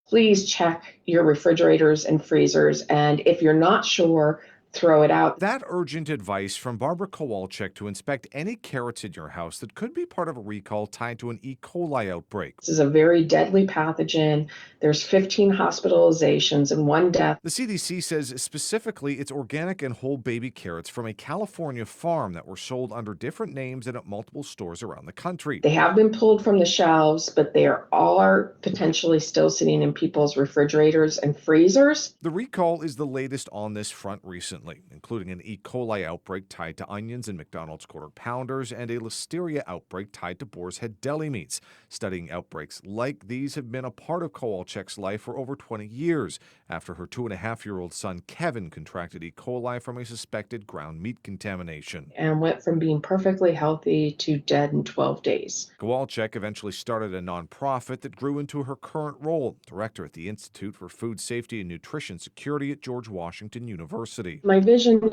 Please check your refrigerators and freezers. And if you're not sure, throw it out. That urgent advice from Barbara Kowalczyk to inspect any carrots in your house that could be part of a recall tied to an E. coli outbreak. This is a very deadly pathogen. There's 15 hospitalizations and 1 death. The CDC says specifically it's organic and whole baby carrots from a California farm that were sold under different names and at multiple stores around the country. They have been pulled from the shelves, but they are potentially still sitting in people's refrigerators and freezers. The recall is the latest on this front recently, including an E. coli outbreak tied to onions in McDonald's Quarter Pounders and a listeria outbreak tied to Boar's Head deli meats. Studying outbreaks like these have been a part of Kowalczyk's life for over 20 years, after her 2.5-year-old son Kevin contracted E. coli from a suspected ground meat contamination. And went from being perfectly healthy to dead in 12 days. Kowalczyk eventually started a nonprofit that grew into her current role, director at the Institute for Food Safety and Nutrition Security at George Washington University. My vision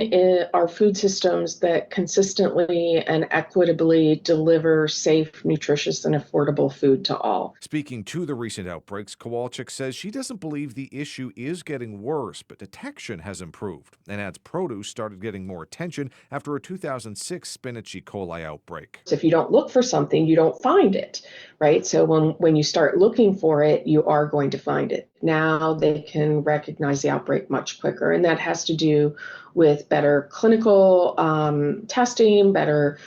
are food systems that consistently and equitably deliver safe, nutritious, and affordable food to all. Speaking to the recent outbreaks, Kowalczyk says she doesn't believe the issue is getting worse, but detection has improved, and adds produce started getting more attention after a 2006 spinach E. coli outbreak. If you don't look for something, you don't find it, right? So when you start looking for it, you are going to find it. Now they can recognize the outbreak much quicker, and that has to do with better clinical testing, better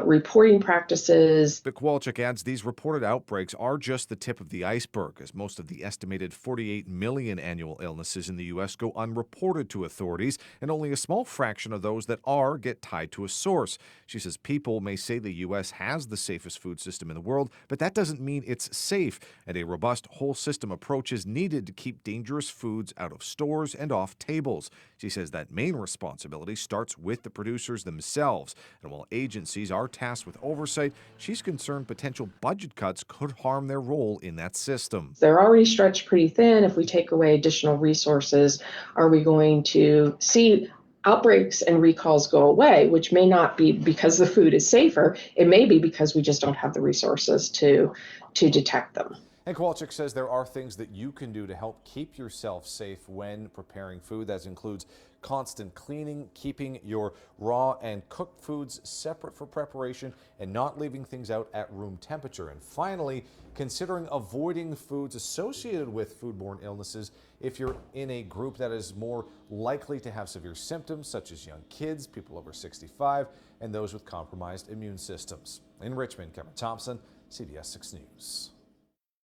reporting practices. But Kowalczyk adds these reported outbreaks are just the tip of the iceberg, as most of the estimated 48 million annual illnesses in the U.S. go unreported to authorities, and only a small fraction of those that are get tied to a source. She says people may say the U.S. has the safest food system in the world, but that doesn't mean it's safe, and a robust whole system approach is needed to keep dangerous foods out of stores and off tables. She says that main responsibility starts with the producers themselves, and while agencies are tasked with oversight, she's concerned potential budget cuts could harm their role in that system. They're already stretched pretty thin. If we take away additional resources, are we going to see outbreaks and recalls go away, which may not be because the food is safer. It may be because we just don't have the resources to detect them. And Kowalczyk says there are things that you can do to help keep yourself safe when preparing food. That includes constant cleaning, keeping your raw and cooked foods separate for preparation, and not leaving things out at room temperature. And finally, considering avoiding foods associated with foodborne illnesses if you're in a group that is more likely to have severe symptoms, such as young kids, people over 65, and those with compromised immune systems. In Richmond, Cameron Thompson, CBS 6 News.